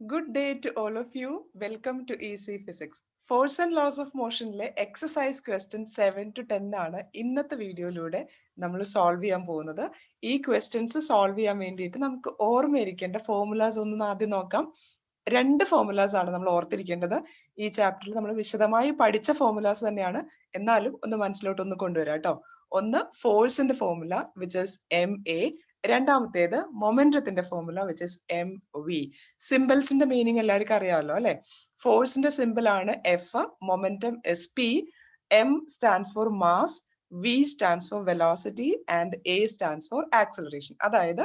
Good day to all of you. Welcome to Easy Physics. Force and laws of motionലെ exercise question 7 to 10 ആണ് ഇന്നത്തെ വീഡിയോയിലൂടെ നമ്മൾ solve ചെയ്യാൻ പോകുന്നത്. ഈ ക്വസ്റ്റ്യൻസ് സോൾവ് ചെയ്യാൻ വേണ്ടിയിട്ട് നമുക്ക് ഓർമ്മയിരിക്കേണ്ട ഫോർമുലാസ് ഒന്ന് ആദ്യം നോക്കാം. രണ്ട് ഫോർമുലാസ് ആണ് നമ്മൾ ഓർത്തിരിക്കേണ്ടത്. ഈ ചാപ്റ്ററിൽ നമ്മൾ വിശദമായി പഠിച്ച ഫോർമുലാസ് തന്നെയാണ്, എന്നാലും ഒന്ന് മനസ്സിലോട്ട് ഒന്ന് കൊണ്ടുവരാം കേട്ടോ. ഒന്ന് ഫോഴ്സിന്റെ formula which is M A, രണ്ടാമത്തേത് മൊമെന്റത്തിന്റെ formula which is M V. സിമ്പിൾസിന്റെ മീനിങ് എല്ലാവർക്കും അറിയാമല്ലോ അല്ലെ. ഫോഴ്സിന്റെ സിമ്പിൾ ആണ് F, momentum is P, M stands for mass, V stands for velocity and A stands for acceleration. അതായത്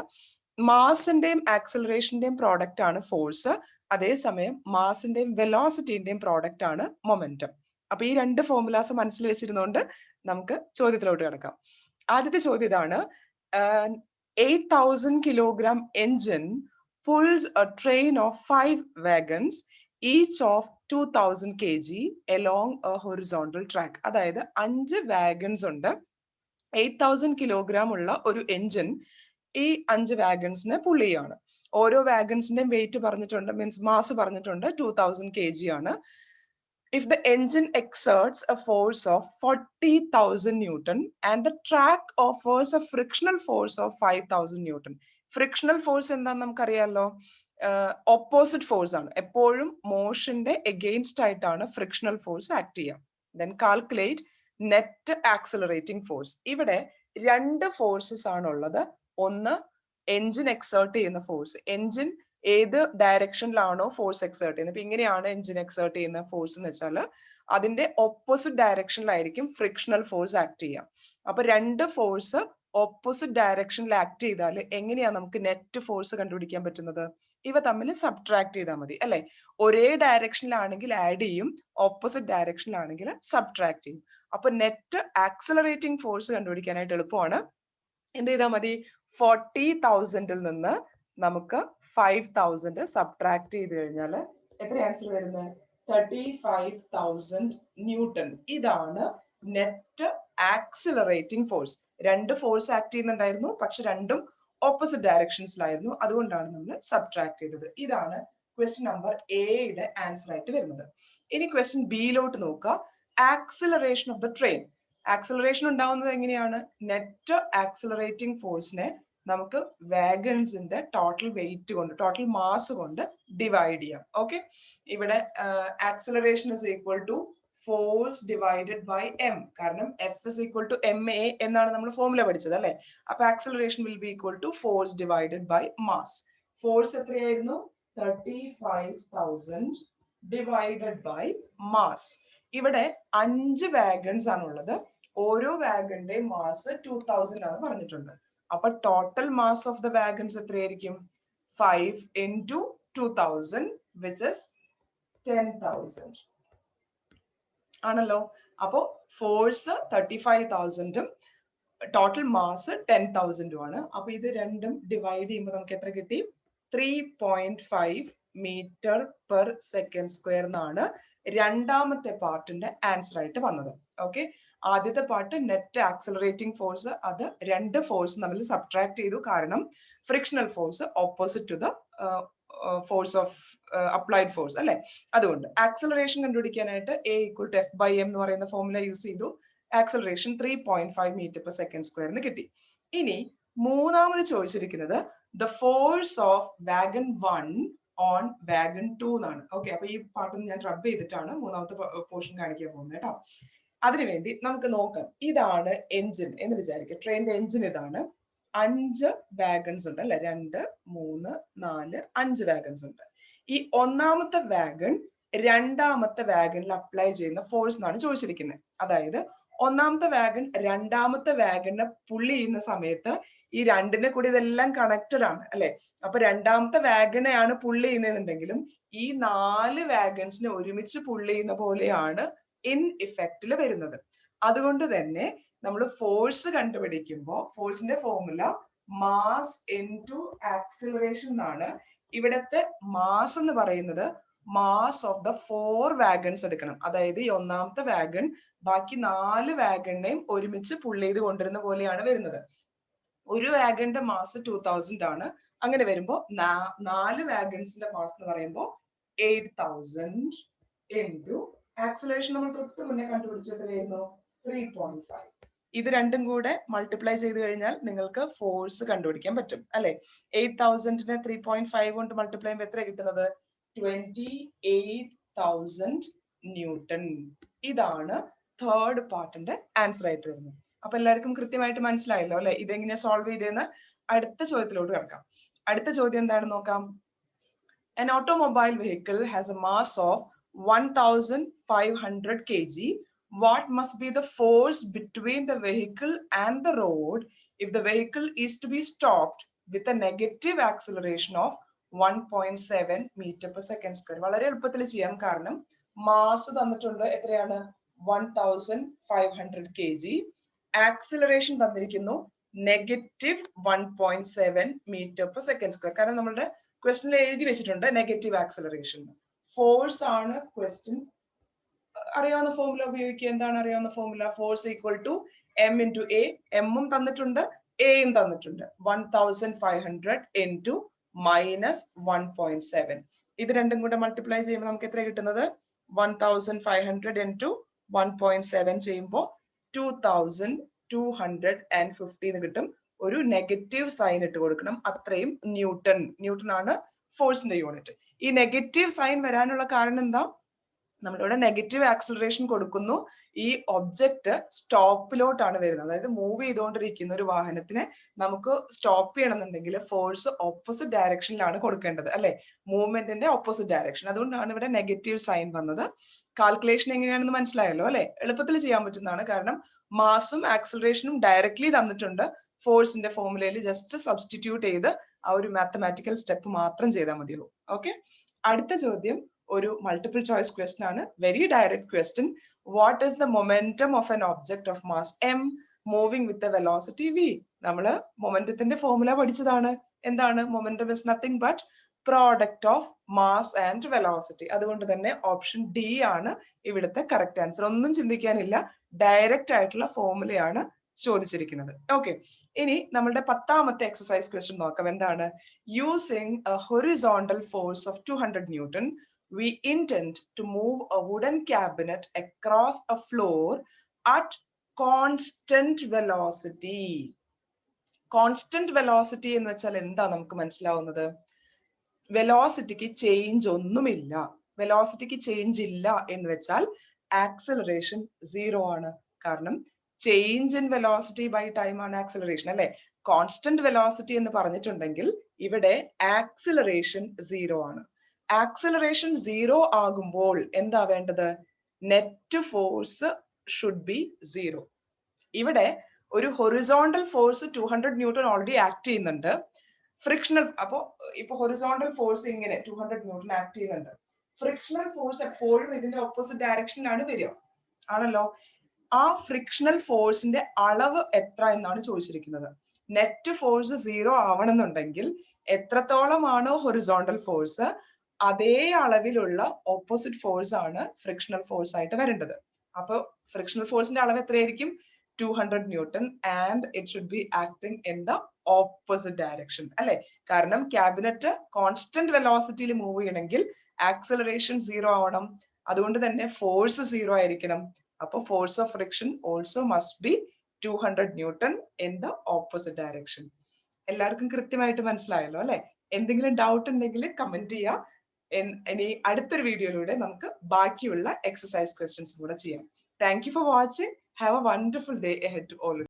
മാസിന്റെയും ആക്സലറേഷന്റെയും പ്രോഡക്റ്റ് ആണ് ഫോഴ്സ്, അതേസമയം മാസിന്റെയും വെലോസിറ്റിന്റെയും പ്രോഡക്റ്റ് ആണ് മൊമെന്റം. അപ്പൊ ഈ രണ്ട് ഫോർമുലാസ് മനസ്സിൽ വെച്ചിരുന്നുകൊണ്ട് നമുക്ക് ചോദ്യത്തിലോട്ട് കിടക്കാം. ആദ്യത്തെ ചോദ്യം ഇതാണ്. 8,000 kilogram engine pulls a train of 5 wagons each of 2,000 kg along a horizontal track. അതായത് 5 വാഗൺസ് ഉണ്ട്, 8,000 kilogram ഉള്ള ഒരു എഞ്ചിൻ ഈ 5 വാഗൺസിനെ പുൾ ചെയ്യാണ്. ഓരോ വാഗൺസിന്റെയും വെയിറ്റ് പറഞ്ഞിട്ടുണ്ട്, മീൻസ് മാസ് പറഞ്ഞിട്ടുണ്ട്, 2,000 kg ആണ്. If the engine exerts a force of 40,000 Newton and the track offers a frictional force of 5,000 Newton. Frictional force എന്താണെന്ന് നമുക്കറിയാലോ, ഓപ്പോസിറ്റ് ഫോഴ്സ് ആണ്. എപ്പോഴും മോഷന്റെ എഗെയിൻസ്റ്റ് ആയിട്ടാണ് ഫ്രിക്ഷണൽ ഫോഴ്സ് ആക്ട് ചെയ്യുക. Then calculate net accelerating force. ഇവിടെ രണ്ട് forces ആണുള്ളത്. ഒന്ന് എഞ്ചിൻ എക്സേർട്ട് ചെയ്യുന്ന ഫോഴ്സ്, എഞ്ചിൻ ഏത് ഡയറക്ഷനിലാണോ ഫോഴ്സ് എക്സേർട്ട് ചെയ്യുന്നത്. ഇപ്പൊ ഇങ്ങനെയാണ് എഞ്ചിൻ എക്സേർട്ട് ചെയ്യുന്ന ഫോഴ്സ് എന്ന് വെച്ചാൽ അതിന്റെ ഓപ്പോസിറ്റ് ഡയറക്ഷനിലായിരിക്കും ഫ്രിക്ഷണൽ ഫോഴ്സ് ആക്ട് ചെയ്യുക. അപ്പൊ രണ്ട് ഫോഴ്സ് ഓപ്പോസിറ്റ് ഡയറക്ഷനിൽ ആക്ട് ചെയ്താൽ എങ്ങനെയാ നമുക്ക് നെറ്റ് ഫോഴ്സ് കണ്ടുപിടിക്കാൻ പറ്റുന്നത്? ഇവ തമ്മിൽ സബ്ട്രാക്ട് ചെയ്താൽ മതി അല്ലെ. ഒരേ ഡയറക്ഷനിലാണെങ്കിൽ ആഡ് ചെയ്യും, ഓപ്പോസിറ്റ് ഡയറക്ഷനിലാണെങ്കിൽ സബ്ട്രാക്ട് ചെയ്യും. അപ്പൊ നെറ്റ് ആക്സിലറേറ്റിംഗ് ഫോഴ്സ് കണ്ടുപിടിക്കാനായിട്ട് എളുപ്പമാണ്. എന്ത് ചെയ്താൽ മതി? 40,000 നിന്ന് നമുക്ക് 5,000 സബ്ട്രാക്ട് ചെയ്ത് കഴിഞ്ഞാൽ എത്ര ആൻസർ വരുന്നത്? 35,000 ന്യൂട്ടൺ. ഇതാണ് നെറ്റ് ആക്സിലറേറ്റിംഗ് ഫോഴ്സ്. രണ്ട് ഫോഴ്സ് ആക്ട് ചെയ്യുന്നുണ്ടായിരുന്നു, പക്ഷെ രണ്ടും ഓപ്പോസിറ്റ് ഡയറക്ഷൻസിലായിരുന്നു. അതുകൊണ്ടാണ് നമ്മൾ സബ്ട്രാക്ട് ചെയ്തത്. ഇതാണ് ക്വസ്റ്റ്യൻ നമ്പർ എയുടെ ആൻസർ ആയിട്ട് വരുന്നത്. ഇനി ക്വസ്റ്റ്യൻ ബിയിലോട്ട് നോക്കുക. Acceleration of the train. Acceleration ഉണ്ടാവുന്നത് എങ്ങനെയാണ്? നെറ്റ് ആക്സിലറേറ്റിംഗ് ഫോഴ്സിനെ നമുക്ക് വാഗൺസിന്റെ ടോട്ടൽ വെയിറ്റ് കൊണ്ട്, ടോട്ടൽ മാസ് കൊണ്ട് ഡിവൈഡ് ചെയ്യാം. ഓക്കെ, ഇവിടെ acceleration is equal to force divided by M. കാരണം F is equal to M A എന്നാണ് നമ്മൾ ഫോർമുല പഠിച്ചത് അല്ലെ. അപ്പൊ acceleration will be equal to force divided by mass. ഫോഴ്സ് എത്രയായിരുന്നു? 35,000 ഡിവൈഡഡ് ബൈ മാസ്. ഇവിടെ 5 വാഗൺസ് ആണുള്ളത്. ഓരോ വാഗന്റെ മാസ് 2,000 ആണ് പറഞ്ഞിട്ടുണ്ട്. അപ്പൊ total mass of the wagons എത്രയായിരിക്കും? 5 into 2,000 which is 10,000 ആണല്ലോ. അപ്പോ ഫോഴ്സ് 35,000ഉം ടോട്ടൽ മാസ് 10,000ഉം ആണ്. അപ്പൊ ഇത് രണ്ടും ഡിവൈഡ് ചെയ്യുമ്പോൾ നമുക്ക് എത്ര കിട്ടി? 3.5 മീറ്റർ പെർ സെക്കൻഡ് സ്ക്വയർ എന്നാണ് രണ്ടാമത്തെ പാർട്ടിന്റെ ആൻസർ ആയിട്ട് വന്നത്. ഓക്കെ, ആദ്യത്തെ പാർട്ട് നെറ്റ് ആക്സിലറേറ്റിംഗ് ഫോഴ്സ്, അത് രണ്ട് ഫോഴ്സ് തമ്മിൽ സബ്ട്രാക്ട് ചെയ്തു. കാരണം frictional force opposite to the force of applied force അല്ലെ. അതുകൊണ്ട് ആക്സിലറേഷൻ കണ്ടുപിടിക്കാനായിട്ട് A equal to F by M എന്ന് പറയുന്ന ഫോർമുല യൂസ് ചെയ്തു. Acceleration 3.5 metre per second square എന്ന് കിട്ടി. ഇനി മൂന്നാമത് ചോദിച്ചിരിക്കുന്നത് the force of wagon 1 on wagon 2 എന്നാണ്. ഓക്കെ, അപ്പൊ ഈ പാട്ടൊന്ന് ഞാൻ റബ് ചെയ്തിട്ടാണ് മൂന്നാമത്തെ പോർഷൻ കാണിക്കാൻ പോകുന്നത് കേട്ടോ. അതിനുവേണ്ടി നമുക്ക് നോക്കാം. ഇതാണ് എഞ്ചിൻ എന്ന് വിചാരിക്കുക. ട്രെയിനിന്റെ എഞ്ചിൻ ഇതാണ്. 5 വാഗൺസ് ഉണ്ട് അല്ലെ. 2, 3, 4, 5 വാഗൺസ് ഉണ്ട്. ഈ ഒന്നാമത്തെ വാഗൺ രണ്ടാമത്തെ വാഗണിൽ അപ്ലൈ ചെയ്യുന്ന ഫോഴ്സ് എന്നാണ് ചോദിച്ചിരിക്കുന്നത്. അതായത് ഒന്നാമത്തെ വാഗൺ രണ്ടാമത്തെ വാഗണിനെ പുള്ളി ചെയ്യുന്ന സമയത്ത് ഈ രണ്ടിനെ കൂടി ഇതെല്ലാം കണക്റ്റഡ് ആണ് അല്ലെ. അപ്പൊ രണ്ടാമത്തെ വാഗണെയാണ് പുള്ളി ചെയ്യുന്നതെന്നുണ്ടെങ്കിലും ഈ 4 വാഗൺസിനെ ഒരുമിച്ച് പുള്ളി ചെയ്യുന്ന പോലെയാണ് ഇൻ ഇഫക്റ്റിൽ വരുന്നത്. അതുകൊണ്ട് തന്നെ നമ്മൾ ഫോഴ്സ് കണ്ടുപിടിക്കുമ്പോൾ ഫോഴ്സിന്റെ ഫോർമുല മാസ് ഇൻടു ആക്സിലറേഷൻ എന്നാണ്. ഇവിടത്തെ മാസ് എന്ന് പറയുന്നത് മാസ് ഓഫ് ദ 4 വാഗൺസ് എടുക്കണം. അതായത് ഈ ഒന്നാമത്തെ വാഗൺ ബാക്കി 4 വാഗണിനെയും ഒരുമിച്ച് പുള്ള് ചെയ്ത് കൊണ്ടിരുന്ന പോലെയാണ് വരുന്നത്. ഒരു വാഗന്റെ മാസ് 2000 ആണ്. അങ്ങനെ വരുമ്പോ 4 വാഗൺസിന്റെ മാസ് എന്ന് പറയുമ്പോൾ 8000 into ആക്സിലറേഷൻ നമ്മൾ തൊട്ട് മുന്നേ കണ്ടുപിടിച്ചത് എത്രയായിരുന്നു? 3.5. ഇത് രണ്ടും കൂടെ മൾട്ടിപ്ലൈ ചെയ്ത് കഴിഞ്ഞാൽ നിങ്ങൾക്ക് ഫോഴ്സ് കണ്ടുപിടിക്കാൻ പറ്റും അല്ലെ? 8000നെ 3.5 കൊണ്ട് മൾട്ടിപ്ലൈ ചെയ്യുമ്പോൾ എത്ര കിട്ടുന്നത്? 28,000 ന്യൂട്ടൺ. ഇതാണ് തേർഡ് പാർട്ടിന്റെ ആൻസർ ആയിട്ട് വരുന്നത്. അപ്പൊ എല്ലാവർക്കും കൃത്യമായിട്ട് മനസ്സിലായല്ലോ അല്ലെ? ഇതെങ്ങനെ സോൾവ് ചെയ്തെന്ന് അടുത്ത ചോദ്യത്തിലോട്ട് കിടക്കാം. അടുത്ത ചോദ്യം എന്താണെന്ന് നോക്കാം. An automobile vehicle has a mass of 1,500 kg. What must be the force between the vehicle and the road if the vehicle is to be stopped with a negative acceleration of 1.7 meter per second square? വളരെ എളുപ്പത്തിൽ ചെയ്യാം. കാരണം mass തന്നിട്ടുണ്ട് എത്രയാണ്? 1,500 kg. Acceleration തന്നിരിക്കുന്നു -1.7 meter per second square. കാരണം നമ്മളുടെ ക്വസ്റ്റ്യനിൽ എഴുതി വെച്ചിട്ടുണ്ട് നെഗറ്റീവ് ആക്സിലറേഷൻ. ഫോഴ്സ് ആണ് ക്വസ്റ്റ്യൻ. അറിയാവുന്ന ഫോർമുല ഉപയോഗിക്കുക. എന്താണ് അറിയാവുന്ന formula? Force equal to M into A. എമ്മും തന്നിട്ടുണ്ട് എയും തന്നിട്ടുണ്ട്. 1,500 ഇൻറ്റു -1.7. ഇത് രണ്ടും കൂടെ മൾട്ടിപ്ലൈ ചെയ്യുമ്പോൾ നമുക്ക് എത്ര കിട്ടുന്നത്? 1,500 ഇൻറ്റു 1.7 ചെയ്യുമ്പോൾ 2,250 എന്ന് കിട്ടും. ഒരു നെഗറ്റീവ് സൈൻ ഇട്ട് കൊടുക്കണം. അത്രയും ന്യൂട്ടൺ. ന്യൂട്ടൺ ആണ് ഫോഴ്സിന്റെ യൂണിറ്റ്. ഈ നെഗറ്റീവ് സൈൻ വരാനുള്ള കാരണം എന്താ? നമ്മളിവിടെ നെഗറ്റീവ് ആക്സിലറേഷൻ കൊടുക്കുന്നു. ഈ ഒബ്ജക്റ്റ് സ്റ്റോപ്പിലോട്ടാണ് വരുന്നത്. അതായത് മൂവ് ചെയ്തുകൊണ്ടിരിക്കുന്ന ഒരു വാഹനത്തിനെ നമുക്ക് സ്റ്റോപ്പ് ചെയ്യണമെന്നുണ്ടെങ്കിൽ ഫോഴ്സ് ഓപ്പോസിറ്റ് ഡയറക്ഷനിലാണ് കൊടുക്കേണ്ടത് അല്ലെ? മൂവ്മെന്റിന്റെ ഓപ്പോസിറ്റ് ഡയറക്ഷൻ. അതുകൊണ്ടാണ് ഇവിടെ നെഗറ്റീവ് സൈൻ വന്നത്. കാൽക്കുലേഷൻ എങ്ങനെയാണെന്ന് മനസ്സിലായല്ലോ അല്ലെ? എളുപ്പത്തിൽ ചെയ്യാൻ പറ്റുന്നതാണ്. കാരണം മാസും ആക്സിലറേഷനും ഡയറക്ട്ലി തന്നിട്ടുണ്ട്. ഫോഴ്സിന്റെ ഫോർമുലയിൽ ജസ്റ്റ് സബ്സ്റ്റിറ്റ്യൂട്ട് ചെയ്ത് ആ ഒരു മാത്തമാറ്റിക്കൽ സ്റ്റെപ്പ് മാത്രം ചെയ്താൽ മതിയാവും. ഓക്കെ. അടുത്ത ചോദ്യം ഒരു മൾട്ടിപ്പിൾ ചോയ്സ് ക്വസ്റ്റ്യൻ ആണ്. Very direct question. What is the momentum of N object of mass m moving with a velocity v? നമ്മള് മൊമെന്റത്തിന്റെ ഫോർമുല പഠിച്ചതാണ്. എന്താണ്? Momentum is nothing but product of mass and velocity. അതുകൊണ്ട് തന്നെ option D ആണ് ഇവിടുത്തെ correct answer. ഒന്നും ചിന്തിക്കാനില്ല. Direct ആയിട്ടുള്ള ഫോർമുലയാണ് ചോദിച്ചിരിക്കുന്നത്. ഓക്കെ. ഇനി നമ്മളുടെ 10ാമത്തെ എക്സസൈസ് ക്വസ്റ്റ്യൻ നോക്കാം. എന്താണ്? Using A horizontal force of 200 newton we intend to move a wooden cabinet across a floor at constant velocity. Constant velocity എന്ന് വെച്ചാൽ എന്താ നമുക്ക് മനസ്സിലാവുന്നത്? വെലോസിറ്റിക്ക് ചേഞ്ച് ഒന്നുമില്ല. വെലോസിറ്റിക്ക് ചേഞ്ച് ഇല്ല എന്ന് വെച്ചാൽ ആക്സിലറേഷൻ 0 ആണ്. കാരണം change in velocity by time ആണ് ആക്സിലറേഷൻ അല്ലെ? കോൺസ്റ്റന്റ് വെലോസിറ്റി എന്ന് പറഞ്ഞിട്ടുണ്ടെങ്കിൽ ഇവിടെ ആക്സിലറേഷൻ 0 ആണ്. ആക്സിലറേഷൻ 0 ആകുമ്പോൾ എന്താ വേണ്ടത്? Net force should be 0. ഇവിടെ ഒരു horizontal force 200 newton already act ചെയ്യുന്നുണ്ട്. ഫ്രിക്ഷണൽ ഇപ്പൊ ഹൊറിസോണ്ടൽ ഫോഴ്സ് ഇങ്ങനെ 200 ന്യൂട്ടൺ ആക്ട് ചെയ്യുന്നുണ്ട്. ഫ്രിക്ഷണൽ ഫോഴ്സ് എപ്പോഴും ഇതിന്റെ ഓപ്പോസിറ്റ് ഡയറക്ഷനിലാണ് വരിക ആണല്ലോ. ആ ഫ്രിക്ഷണൽ ഫോഴ്സിന്റെ അളവ് എത്ര എന്നാണ് ചോദിച്ചിരിക്കുന്നത്. നെറ്റ് ഫോഴ്സ് 0 ആവണമെന്നുണ്ടെങ്കിൽ എത്രത്തോളമാണോ ഹൊറിസോണ്ടൽ ഫോഴ്സ് അതേ അളവിലുള്ള ഓപ്പോസിറ്റ് ഫോഴ്സ് ആണ് ഫ്രിക്ഷണൽ ഫോഴ്സ് ആയിട്ട് വരേണ്ടത്. അപ്പൊ ഫ്രിക്ഷണൽ ഫോഴ്സിന്റെ അളവ് എത്രയായിരിക്കും? 200 newton and it should be acting in the opposite direction അല്ലെ? കാരണം ക്യാബിനറ്റ് കോൺസ്റ്റന്റ് വെലോസിറ്റിയിൽ മൂവ് ചെയ്യണമെങ്കിൽ ആക്സിലറേഷൻ 0 ആവണം. അതുകൊണ്ട് തന്നെ ഫോഴ്സ് 0 ആയിരിക്കണം. അപ്പൊ force of friction also must be 200 newton in the opposite direction. എല്ലാവർക്കും കൃത്യമായിട്ട് മനസ്സിലായല്ലോ അല്ലെ? എന്തെങ്കിലും ഡൗട്ട് ഉണ്ടെങ്കിൽ കമന്റ് ചെയ്യാം. ഇനി അടുത്തൊരു വീഡിയോയിലൂടെ നമുക്ക് ബാക്കിയുള്ള എക്സസൈസ് ക്വസ്റ്റ്യൻസ് കൂടെ ചെയ്യാം. Thank you for watching. Have A wonderful day ahead to all of you.